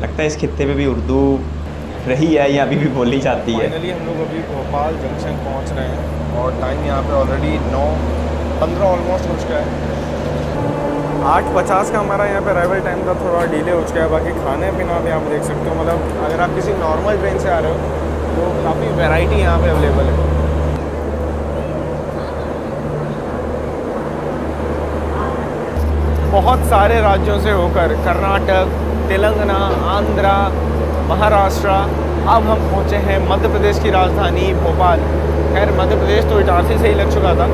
लगता है इस खित्ते में भी उर्दू रही है या अभी भी बोली जाती है। फाइनली हम लोग अभी भोपाल जंक्शन पहुंच रहे हैं और टाइम यहाँ पे ऑलरेडी 9:15 ऑलमोस्ट हो चुका है। 8:50 का हमारा यहाँ पे अराइवल टाइम था, थोड़ा डिले हो चुका है। बाकी खाने पीना भी आप देख सकते हो, मतलब अगर आप किसी नॉर्मल ट्रेन से आ रहे हो तो काफ़ी वैरायटी यहाँ पे अवेलेबल है। बहुत सारे राज्यों से होकर कर्नाटक, तेलंगाना, आंध्रा, महाराष्ट्र, अब हम पहुँचे हैं मध्य प्रदेश की राजधानी भोपाल। खैर मध्य प्रदेश तो इटारसी से ही लग चुका था,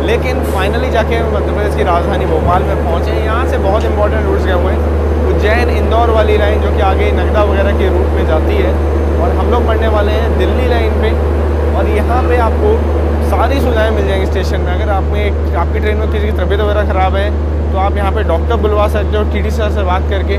लेकिन फाइनली जाके मध्य प्रदेश की राजधानी भोपाल में पहुँचे हैं। यहाँ से बहुत इंपॉर्टेंट रूट्स गए हुए हैं। उज्जैन इंदौर वाली लाइन जो कि आगे नगदा वगैरह के रूट में जाती है, और हम लोग बढ़ने वाले हैं दिल्ली लाइन पे। और यहाँ पे आपको सारी सुविधाएँ मिल जाएंगी स्टेशन में। अगर आपकी ट्रेन में किसी की तबीयत वगैरह ख़राब है तो आप यहाँ पे डॉक्टर बुलवा सकते हो TTC सर से बात करके।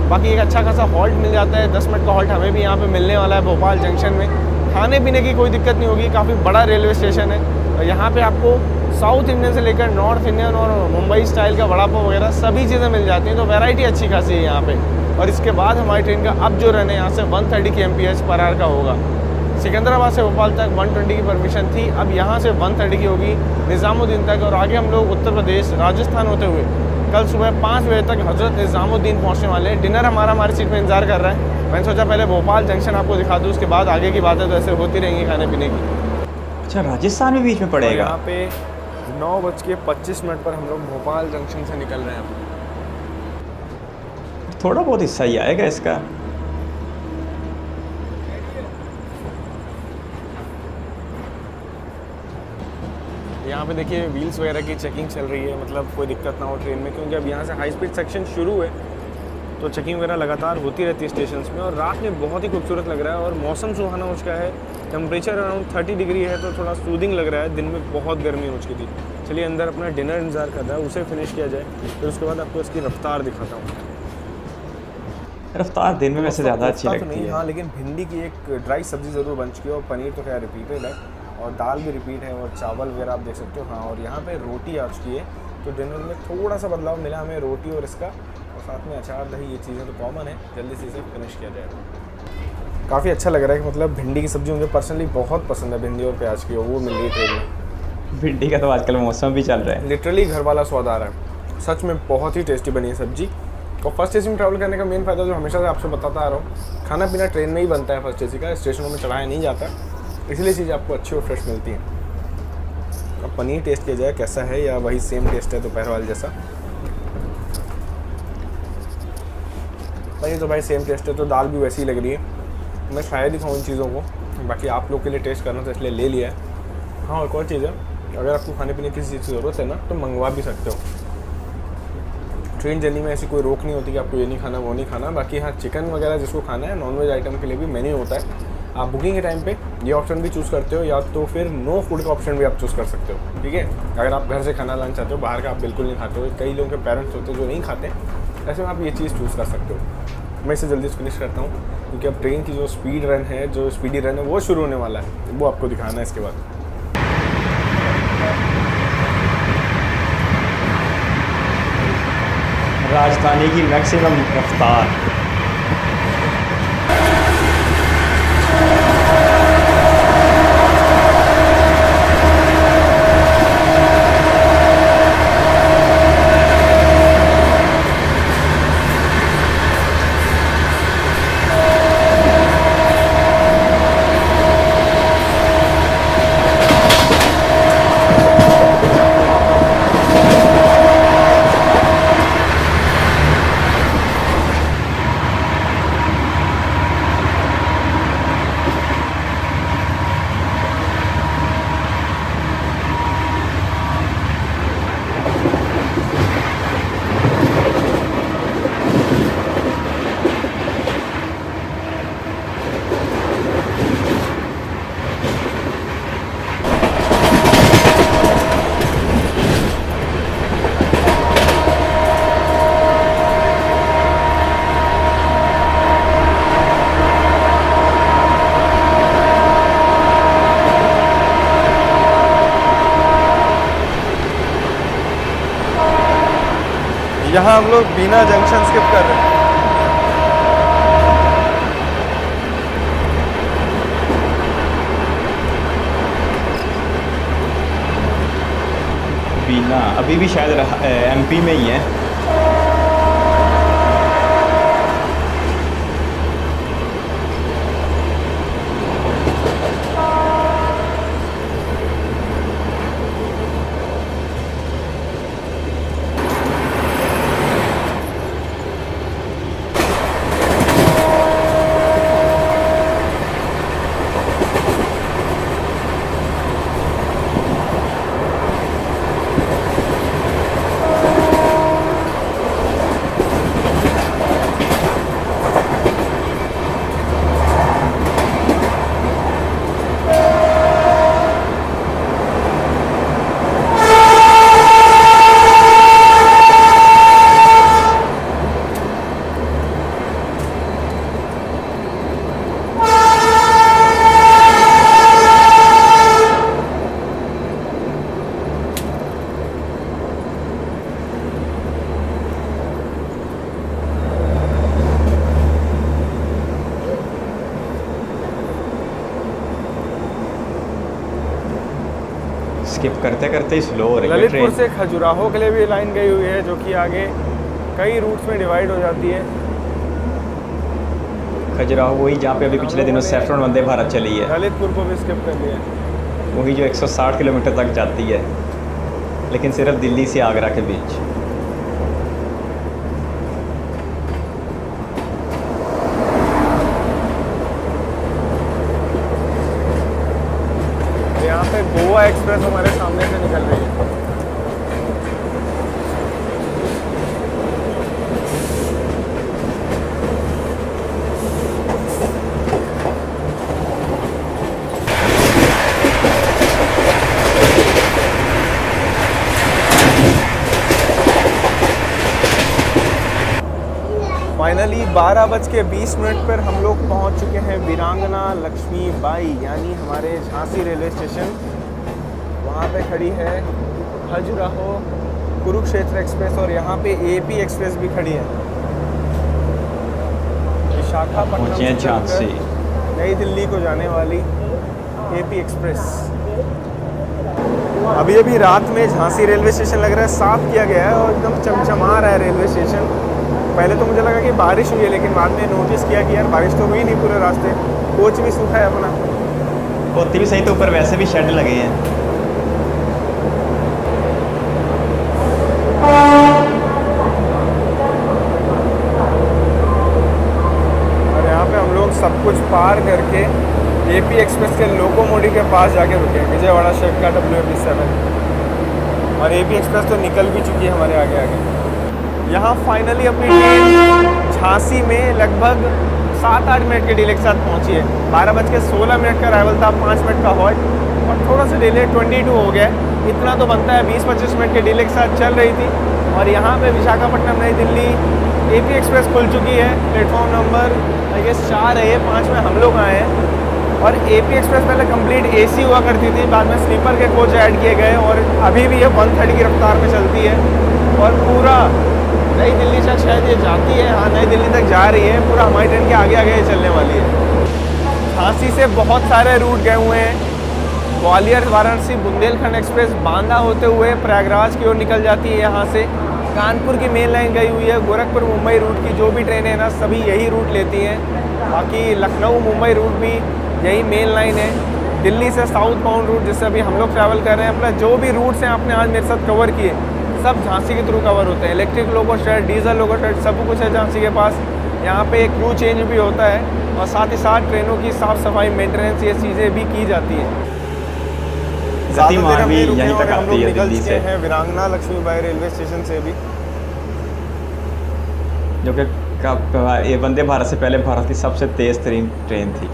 बाकी एक अच्छा खासा हॉल्ट मिल जाता है, 10 मिनट का हॉल्ट हमें भी यहाँ पे मिलने वाला है भोपाल जंक्शन में। खाने पीने की कोई दिक्कत नहीं होगी, काफ़ी बड़ा रेलवे स्टेशन है और यहाँ पे आपको साउथ इंडियन से लेकर नॉर्थ इंडियन और मुंबई स्टाइल का वड़ा पाव वगैरह सभी चीज़ें मिल जाती हैं। तो वैरायटी अच्छी खासी है यहाँ पे। और इसके बाद हमारी ट्रेन का अब जो रन है यहाँ से 130 kmph पर आवर का होगा। सिकंदराबाद से भोपाल तक 120 की परमिशन थी, अब यहाँ से 130 की होगी निज़ामुद्दीन तक। और आगे हम लोग उत्तर प्रदेश राजस्थान होते हुए कल सुबह 5 बजे तक हज़रत निज़ामुद्दीन पहुँचने वाले हैं। डिनर हमारी सीट में इंतजार कर रहा है। मैंने सोचा पहले भोपाल जंक्शन आपको दिखा दूँ, उसके बाद आगे की बातें तो ऐसे होती रहेंगी खाने पीने की। अच्छा, राजस्थान में बीच में पड़ेगा। यहाँ पे 9:25 पर हम लोग भोपाल जंक्शन से निकल रहे हैं। थोड़ा बहुत हिस्सा ही आएगा इसका। यहाँ पे देखिए व्हील्स वगैरह की चेकिंग चल रही है, मतलब कोई दिक्कत ना हो ट्रेन में, क्योंकि अब यहाँ से हाई स्पीड सेक्शन शुरू है तो चेकिंग वगैरह लगातार होती रहती है स्टेशन में। और रात में बहुत ही खूबसूरत लग रहा है और मौसम सुहाना हो चुका है। टेम्परेचर अराउंड 30 डिग्री है तो थोड़ा सूदिंग लग रहा है। दिन में बहुत गर्मी हो चुकी थी। चलिए अंदर अपना डिनर इंतजार कर रहा है, उसे फिनिश किया जाए, फिर उसके बाद आपको इसकी रफ्तार दिखाता हूँ। रफ्तार दिन में वैसे ज़्यादा अच्छी लगती है। हाँ, लेकिन भिंडी की एक ड्राई सब्ज़ी ज़रूर बन चुकी है और पनीर तो खैर रिपीटेड है और दाल भी रिपीट है और चावल वगैरह आप देख सकते हो। हाँ, और यहाँ पे रोटी आ चुकी है तो डिनर में थोड़ा सा बदलाव मिला हमें रोटी और इसका, और साथ में अचार दही, ये चीज़ें तो कॉमन है। जल्दी से इसे फिनिश किया जाएगा। काफ़ी अच्छा लग रहा है कि मतलब भिंडी की सब्ज़ी मुझे पर्सनली बहुत पसंद है। भिंडी और प्याज की, और वो मिल रही है ट्रेन में। भिंडी का तो आजकल मौसम भी चल रहा है। लिटरली घर वाला स्वाद आ रहा है। सच में बहुत ही टेस्टी बनी है सब्जी। और फर्स्ट एसी में ट्रैवल करने का मेन फ़ायदा जो हमेशा से आपसे बताता आ रहा हूँ, खाना पीना ट्रेन में ही बनता है फर्स्ट एसी का, स्टेशनों में चढ़ाया नहीं जाता, इसलिए चीज़ आपको अच्छी और फ्रेश मिलती है। अब पनीर टेस्ट किया जाए कैसा है, या वही सेम टेस्ट है दोपहर वाले जैसा। पनीर तो भाई सेम टेस्ट है, तो दाल भी वैसी ही लग रही है। मैं शायद ही खाऊँ इन चीज़ों को, बाकी आप लोग के लिए टेस्ट करना तो इसलिए ले लिया है। हाँ, एक और चीज़ है, अगर आपको खाने पीने किसी चीज़ की ज़रूरत है ना तो मंगवा भी सकते हो। ट्रेन जर्नी में ऐसी कोई रोक नहीं होती कि आपको ये नहीं खाना वो नहीं खाना। बाकी हाँ, चिकन वगैरह जिसको खाना है, नॉनवेज आइटम के लिए भी मेन्यू होता है। आप बुकिंग के टाइम पे ये ऑप्शन भी चूज़ करते हो, या तो फिर नो फूड का ऑप्शन भी आप चूज़ कर सकते हो। ठीक है, अगर आप घर से खाना लाना चाहते हो, बाहर का आप बिल्कुल नहीं खाते हो, कई लोगों के पेरेंट्स होते हैं जो नहीं खाते, ऐसे में आप ये चीज़ चूज़ कर सकते हो। मैं इसे जल्दी से फिनिश करता हूँ क्योंकि अब ट्रेन की जो स्पीड रन है, जो स्पीडी रन है, वो शुरू होने वाला है। वो आपको दिखाना है इसके बाद। राजधानी की मैक्सिमम रफ्तार। यहाँ हम लोग बीना जंक्शन स्किप कर रहे हैं। बीना अभी भी शायद एमपी में ही है। स्किप करते करते ही स्लो हो रही है ललितपुर ट्रेन। से खजुराहो के लिए भी लाइन गई हुई है, जो कि आगे कई रूट्स में डिवाइड हो जाती है। खजुराहो वही जहाँ पे अभी हम पिछले लोगों दिनों ने सैफरन वंदे भारत चली है, ललितपुर को भी स्किप कर लिया। वही जो 160 किलोमीटर तक जाती है, लेकिन सिर्फ दिल्ली से आगरा के बीच। यहाँ पे गोवा एक्सप्रेस हमारे सामने से निकल रही है। फाइनली 12:20 पर हम लोग पहुंच चुके हैं वीरांगना लक्ष्मीबाई यानी हमारे झांसी रेलवे स्टेशन। वहाँ पे खड़ी है खजुराहो कुरुक्षेत्र एक्सप्रेस और यहाँ पे एपी एक्सप्रेस भी खड़ी है। विशाखापट्टनम पहुंचे हैं से झांसी। चलकर नई दिल्ली को जाने वाली एपी एक्सप्रेस। अभी अभी रात में झांसी रेलवे स्टेशन लग रहा है साफ किया गया है और एकदम चमचमा रहा है रेलवे स्टेशन। पहले तो मुझे लगा कि बारिश हुई है, लेकिन बाद में नोटिस किया कि यार बारिश तो हुई नहीं पूरे रास्ते, कोच भी सूखा है अपना। होती भी सही, तो ऊपर वैसे भी शेड लगे हैं। और यहाँ पे हम लोग सब कुछ पार करके एपी एक्सप्रेस के लोकोमोटिव के पास जाके रुके, विजयवाड़ा शहर का WAP7। और एपी एक्सप्रेस तो निकल भी चुकी है हमारे आगे आगे। यहाँ फाइनली अपनी ट्रेन झांसी में लगभग 7-8 मिनट के डिले के साथ पहुँची है। 12:16 का अराइवल था, 5 मिनट का हॉल्ट और थोड़ा सा डिले 22 हो गया। इतना तो बनता है, 20-25 मिनट के डिले के साथ चल रही थी। और यहाँ पे विशाखापट्टनम नई दिल्ली एपी एक्सप्रेस खुल चुकी है। प्लेटफॉर्म नंबर आई गेस 4 है, 5 में हम लोग आए हैं। और एपी एक्सप्रेस पहले कंप्लीट AC हुआ करती थी, बाद में स्लीपर के कोच ऐड किए गए और अभी भी ये 130 की रफ्तार में चलती है। और पूरा नई दिल्ली से शायद ये जाती है, हाँ नई दिल्ली तक जा रही है, पूरा हमारी ट्रेन के आगे आगे ये चलने वाली है। झांसी से बहुत सारे रूट गए हुए हैं। ग्वालियर वाराणसी बुंदेलखंड एक्सप्रेस बांदा होते हुए प्रयागराज की ओर निकल जाती है यहाँ से। कानपुर की मेन लाइन गई हुई है। गोरखपुर मुंबई रूट की जो भी ट्रेनें हैं ना, सभी यही रूट लेती हैं। बाकी लखनऊ मुंबई रूट भी यही मेन लाइन है। दिल्ली से साउथ बाउंड रूट जिससे अभी हम लोग ट्रैवल कर रहे हैं, अपना जो भी रूट्स हैं आपने आज मेरे साथ कवर किए, सब झांसी के थ्रू कवर होते हैं। Electric loco shed, diesel loco shed, सब कुछ है झांसी के पास। यहाँ पे क्रू चेंज भी होता है और साथ ही साथ ट्रेनों की साफ़ सफाई, मेंटेनेंस, ये चीज़ें भी की जाती हैं। गतिमान भी यहीं तक आती है दिल्ली से, हैं वीरांगना लक्ष्मीबाई रेलवे स्टेशन से भी, जो कि ये वंदे भारत से पहले भारत की सबसे तेज़ तरीन ट्रेन थी।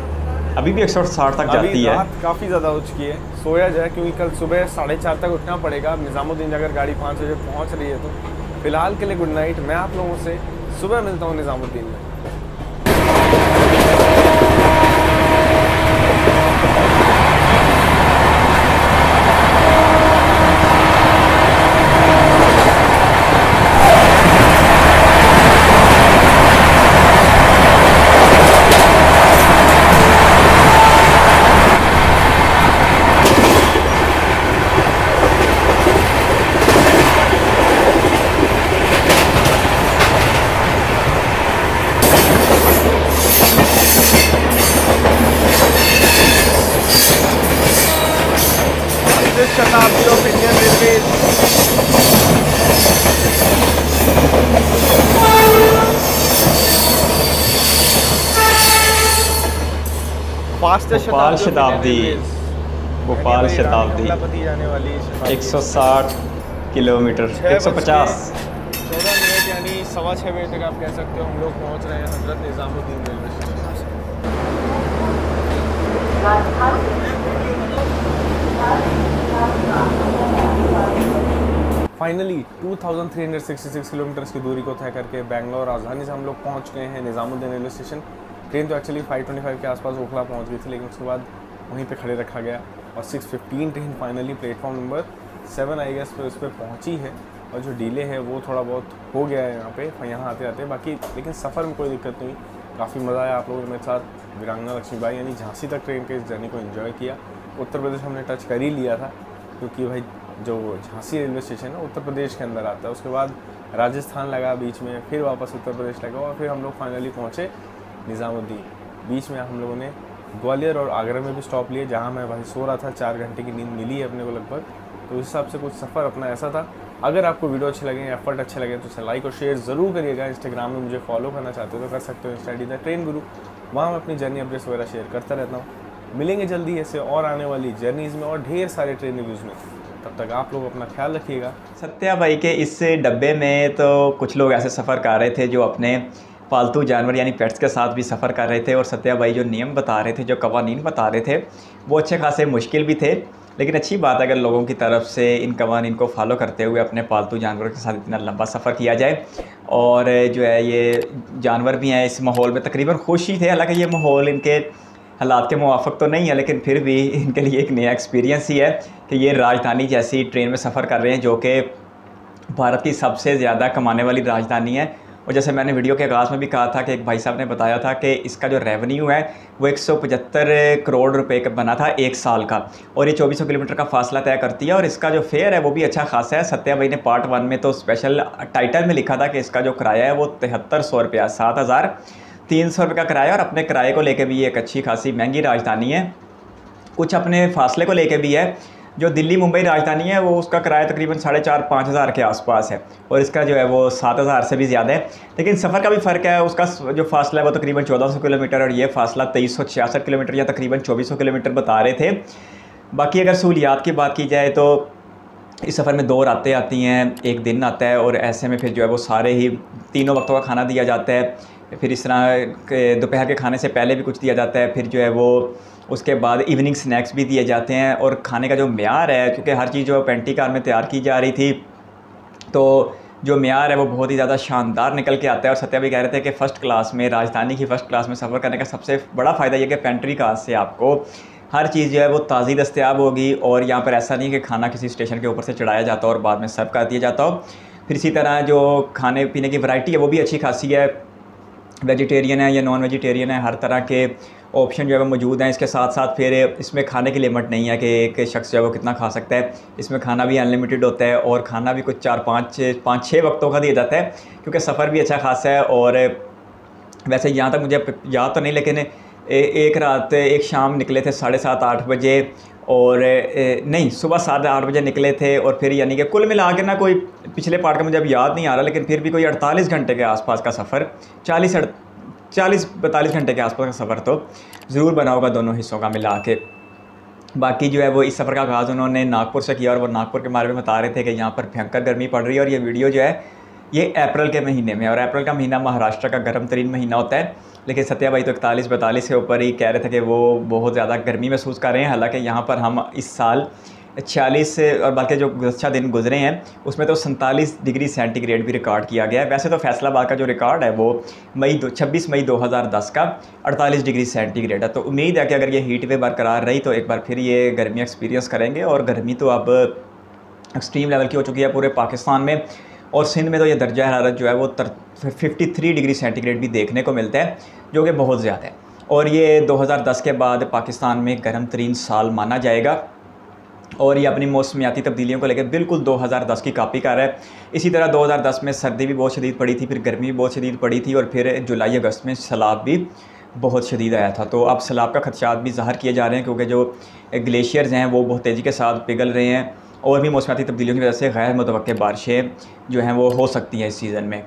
अभी भी 160 तक जाती है। रात काफ़ी ज़्यादा हो चुकी है, सोया जाए क्योंकि कल सुबह 4:30 तक उठना पड़ेगा। निज़ामुद्दीन अगर गाड़ी 5 बजे पहुँच रही है तो फिलहाल के लिए गुड नाइट। मैं आप लोगों से सुबह मिलता हूँ निज़ामुद्दीन में। शताब्दी of Indian railways. Fastest Bhopal शताब्दी, भोपाल शताब्दी जाने वाली 160 किलोमीटर, 150, 14 मिनट यानी 6:15 बजे तक आप कह सकते हो हम लोग पहुंच रहे हैं हजरत Nizamuddin railway station. Finally 2366 kilometre की दूरी को तय करके बेंगलोर राजधानी से हम लोग पहुंच गए हैं निज़ामुद्दीन रेलवे स्टेशन। ट्रेन तो एक्चुअली 5:25 के आसपास ओखला पहुंच गई थी, लेकिन उसके बाद वहीं पे खड़े रखा गया और 6:15 train finally platform number 7 I guess पे उस पर पहुँची है। और जो डिले है वो थोड़ा बहुत हो गया है यहाँ आते आते, बाकी लेकिन सफ़र में कोई दिक्कत नहीं। काफ़ी मज़ा आया आप लोगों ने मेरे साथ वीरांगना लक्ष्मीबाई यानी झांसी तक ट्रेन के इस जर्नी को एंजॉय किया। उत्तर प्रदेश हमने टच कर ही लिया था, क्योंकि भाई जो झांसी रेलवे स्टेशन है उत्तर प्रदेश के अंदर आता है, उसके बाद राजस्थान लगा बीच में, फिर वापस उत्तर प्रदेश लगा और फिर हम लोग फाइनली पहुँचे निज़ामुद्दीन। बीच में हम लोगों ने ग्वालियर और आगरा में भी स्टॉप लिए, जहाँ मैं भाई सो रहा था, 4 घंटे की नींद मिली है अपने को लगभग। तो उस हिसाब से कुछ सफ़र अपना ऐसा था। अगर आपको वीडियो अच्छे लगे, एफर्ट अच्छे लगे तो उसे लाइक और शेयर ज़रूर करिएगा। इंस्टाग्राम में मुझे फॉलो करना चाहते हो तो कर सकते हो, इंस्टा द ट्रेन गुरु, वहाँ मैं अपनी जर्नी अपडेट्स वगैरह शेयर करता रहता हूँ। मिलेंगे जल्दी ऐसे और आने वाली जर्नीज़ में और ढेर सारे ट्रेन रिव्यूज़ में। तब तक आप लोग अपना ख्याल रखिएगा। सत्या भाई के इस डब्बे में तो कुछ लोग ऐसे सफ़र कर रहे थे जो अपने पालतू जानवर यानी पेट्स के साथ भी सफ़र कर रहे थे, और सत्या भाई जो नियम बता रहे थे, जो कवानीन बता रहे थे, वो अच्छे खासे मुश्किल भी थे। लेकिन अच्छी बात है अगर लोगों की तरफ से इन कवानीन को फॉलो करते हुए अपने पालतू जानवरों के साथ इतना लंबा सफ़र किया जाए। और जो है ये जानवर भी हैं इस माहौल में तकरीबन खुश ही थे। हालांकि ये माहौल इनके हालात के मुवाफ़िक तो नहीं है, लेकिन फिर भी इनके लिए एक नया एक्सपीरियंस ही है कि ये राजधानी जैसी ट्रेन में सफ़र कर रहे हैं, जो कि भारत की सबसे ज़्यादा कमाने वाली राजधानी है। और जैसे मैंने वीडियो के आगाज़ में भी कहा था कि एक भाई साहब ने बताया था कि इसका जो रेवेन्यू है वो 175 करोड़ रुपए का बना था 1 साल का, और ये 2400 किलोमीटर का फासला तय करती है। और इसका जो फेयर है वो भी अच्छा खासा है। सत्या भाई ने पार्ट 1 में तो स्पेशल टाइटल में लिखा था कि इसका जो किराया है वो 7300 रुपया, 7300 रुपये का किराया। और अपने किराए को लेकर भी ये एक अच्छी खासी महंगी राजधानी है। कुछ अपने फासले को लेकर भी है। जो दिल्ली मुंबई राजधानी है वो उसका किराया तकरीबन 4,500-5 हज़ार के आसपास है, और इसका जो है वो 7,000 से भी ज़्यादा है। लेकिन सफ़र का भी फ़र्क है। उसका जो फासला है वो तकरीबन 1400 किलोमीटर, और ये फासला 2366 किलोमीटर या तकरीबन 2400 किलोमीटर बता रहे थे। बाकी अगर सहूलियात की बात की जाए तो इस सफ़र में 2 रातें आती हैं, 1 दिन आता है, और ऐसे में फिर जो है वो सारे ही तीनों वक्तों का खाना दिया जाता है। फिर इस तरह दोपहर के खाने से पहले भी कुछ दिया जाता है, फिर जो है वो उसके बाद इवनिंग स्नैक्स भी दिए जाते हैं। और खाने का जो म्यार है, क्योंकि हर चीज़ जो पेंटी कार में तैयार की जा रही थी, तो जो म्यार है वो बहुत ही ज़्यादा शानदार निकल के आता है। और सत्या भी कह रहे थे कि फ़र्स्ट क्लास में, राजधानी की फ़र्स्ट क्लास में सफ़र करने का सबसे बड़ा फ़ायदा ये कि पेंट्री कार से आपको हर चीज़ जो है वो ताज़ी दस्तयाब होगी। और यहाँ पर ऐसा नहीं कि खाना किसी स्टेशन के ऊपर से चढ़ाया जाता हो और बाद में सर्व कर दिया जाता हो। फिर इसी तरह जो खाने पीने की वैरायटी है वो भी अच्छी खासी है। वेजिटेरियन है या नॉन वेजिटेरियन है, हर तरह के ऑप्शन जो है वो मौजूद हैं। इसके साथ साथ फिर इसमें खाने की लिमिट नहीं है कि एक शख्स जो है वो कितना खा सकता है। इसमें खाना भी अनलिमिटेड होता है, और खाना भी कुछ 4-5-6 वक्तों का दिया जाता है, क्योंकि सफ़र भी अच्छा खासा है। और वैसे यहाँ तक मुझे याद तो नहीं, लेकिन एक शाम निकले थे 7:30-8 बजे, और नहीं, सुबह 7-8 बजे निकले थे। और फिर यानी कि कुल मिला के ना, कोई पिछले पार्ट का मुझे अब याद नहीं आ रहा, लेकिन फिर भी कोई 48 घंटे के आसपास का सफ़र, 40-42 घंटे के आसपास का सफ़र तो ज़रूर बना होगा दोनों हिस्सों का मिला के। बाकी जो है वो इस सफ़र का आगाज़ उन्होंने नागपुर से किया, और वो नागपुर के बारे में बता रहे थे कि यहाँ पर भयंकर गर्मी पड़ रही है। और ये वीडियो जो है ये अप्रैल के महीने में, और अप्रैल का महीना महाराष्ट्र का गर्म तरीन महीना होता है। लेकिन सत्या भाई तो 41-42 के ऊपर ही कह रहे थे कि वो बहुत ज़्यादा गर्मी महसूस कर रहे हैं। हालांकि यहाँ पर हम इस साल 46 और बल्कि जो अच्छा दिन गुजरे हैं उसमें तो 47 डिग्री सेंटीग्रेड भी रिकॉर्ड किया गया है। वैसे तो फैसलाबाद का जो रिकॉर्ड है वो 26 मई 2010 का 48 डिग्री सेंटीग्रेड है। तो उम्मीद है कि अगर ये हीट वेव बरकरार रही तो एक बार फिर ये गर्मी एक्सपीरियंस करेंगे। और गर्मी तो अब एक्सट्रीम लेवल की हो चुकी है पूरे पाकिस्तान में, और सिंध में तो ये दर्जा हरारत जो है वो 53 डिग्री सेंटीग्रेड भी देखने को मिलता है, जो कि बहुत ज़्यादा है। और ये 2010 के बाद पाकिस्तान में गर्म तरीन साल माना जाएगा, और ये अपनी मौसमियाती तब्दीलियों को लेकर बिल्कुल 2010 की कॉपी कर रहा है। इसी तरह 2010 में सर्दी भी बहुत शदीद पड़ी थी, फिर गर्मी भी बहुत शदीद पड़ी थी, और फिर जुलाई अगस्त में सैलाब भी बहुत शदीद आया था। तो अब सैलाब का खदशात भी ज़ाहिर किए जा रहे हैं, क्योंकि जो ग्लेशियर्स हैं वो बहुत तेज़ी के साथ पिघल रहे हैं, और भी मौसमियाती तब्दीलियों की वजह से गैर मुतवक्के बारिशें जो हैं वो हो सकती हैं इस सीज़न में।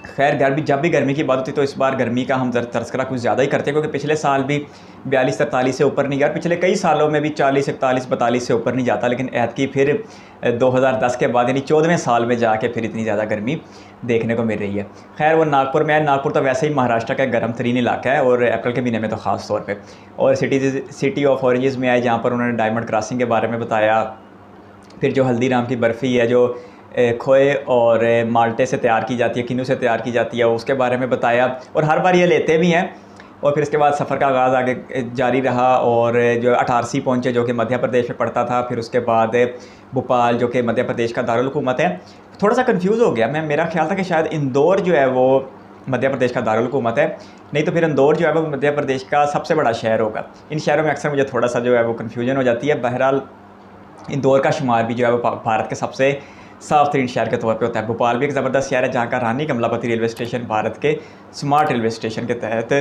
खैर जब भी गर्मी की बात होती है तो इस बार गर्मी का हम तस्करा कुछ ज़्यादा ही करते हैं, क्योंकि पिछले साल भी 42-43 से ऊपर नहीं गया, पिछले कई सालों में भी 40-41-42 से ऊपर नहीं जाता। लेकिन ऐतकी फिर 2010 के बाद यानी 14वें साल में जाके फिर इतनी ज़्यादा गर्मी देखने को मिल रही है। खैर वो नागपुर में है। नागपुर तो वैसे ही महाराष्ट्र का गर्म तरीन इलाका है, और अप्रैल के महीने में तो ख़ास तौर पर। और सिटी ऑफ ऑरेंजेस में आए, जहाँ पर उन्होंने डायमंड क्रॉसिंग के बारे में बताया। फिर जो हल्दीराम की बर्फ़ी है जो खोए और माल्टे से तैयार की जाती है, किन्नू से तैयार की जाती है, उसके बारे में बताया। और हर बार ये लेते भी हैं। और फिर इसके बाद सफ़र का आगाज़ आगे जारी रहा, और जो अटारसी पहुँचे जो कि मध्य प्रदेश में पड़ता था। फिर उसके बाद भोपाल जो कि मध्य प्रदेश का दारुल हुकूमत है। थोड़ा सा कंफ्यूज हो गया मैं, मेरा ख्याल था कि शायद इंदौर जो है वो मध्य प्रदेश का दारुल हुकूमत है, नहीं तो फिर इंदौर जो है वो मध्य प्रदेश का सबसे बड़ा शहर होगा। इन शहरों में अक्सर मुझे थोड़ा सा जो है वो कन्फ्यूजन हो जाती है। बहरहाल इंदौर का शुमार भी जो है वो भारत के सबसे साफ तरीन शहर के तौर पे होता है। भोपाल भी एक ज़बरदस्त शहर है जहाँ का रानी कमलापति रेलवे स्टेशन भारत के स्मार्ट रेलवे स्टेशन के तहत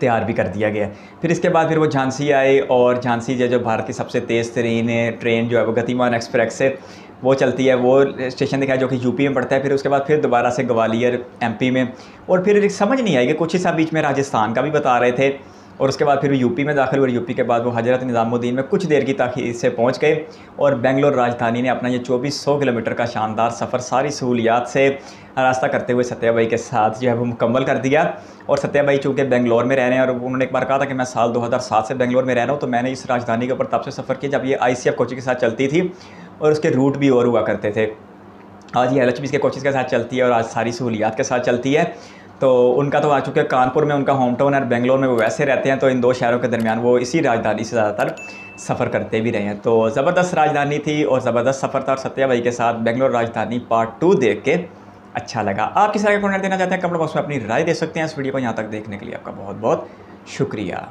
तैयार भी कर दिया गया। फिर इसके बाद फिर वो झांसी आए और झांसी जो भारत की सबसे तेज़ तरीन ट्रेन जो है वो गतिमान एक्सप्रेस से वो चलती है, वो स्टेशन दिखाया जो कि यूपी में पड़ता है। फिर उसके बाद फिर दोबारा से ग्वालियर एमपी में, और फिर समझ नहीं आएगी कुछ हिस्सा बीच में राजस्थान का भी बता रहे थे, और उसके बाद फिर वो यूपी में दाखिल हुए। यूपी के बाद वो हज़रत निज़ामुद्दीन में कुछ देर की ताख़ीर से पहुंच गए और बेंगलोर राजधानी ने अपना ये 2400 किलोमीटर का शानदार सफ़र सारी सहूलियात से रास्ता करते हुए सत्या भाई के साथ जो है वो मुकम्मल कर दिया। और सत्या भाई चूँकि बेंगलोर में रह रहे हैं और उन्होंने एक बार कहा था कि मैं साल 2007 से बेंगलोर में रह रहा हूँ, तो मैंने इस राजधानी के ऊपर तब से सफ़र किया जब ये ICF कोचिंग के साथ चलती थी और उसके रूट भी और हुआ करते थे। आज ये LHB के कोचिंग के साथ चलती है और आज सारी सहूलियात के साथ चलती है। तो उनका तो आ चुके कानपुर में उनका होम टाउन है, बेंगलोर में वो वैसे रहते हैं, तो इन दो शहरों के दरमियान वो इसी राजधानी से ज़्यादातर सफ़र करते भी रहे हैं। तो ज़बरदस्त राजधानी थी और ज़बरदस्त सफ़र था, और सत्या भाई के साथ बेंगलोर राजधानी पार्ट 2 देख के अच्छा लगा। आप किस तरह का कमेंट देना चाहते हैं कमेंट बॉक्स में अपनी राय दे सकते हैं। इस वीडियो को यहाँ तक देखने के लिए आपका बहुत बहुत शुक्रिया।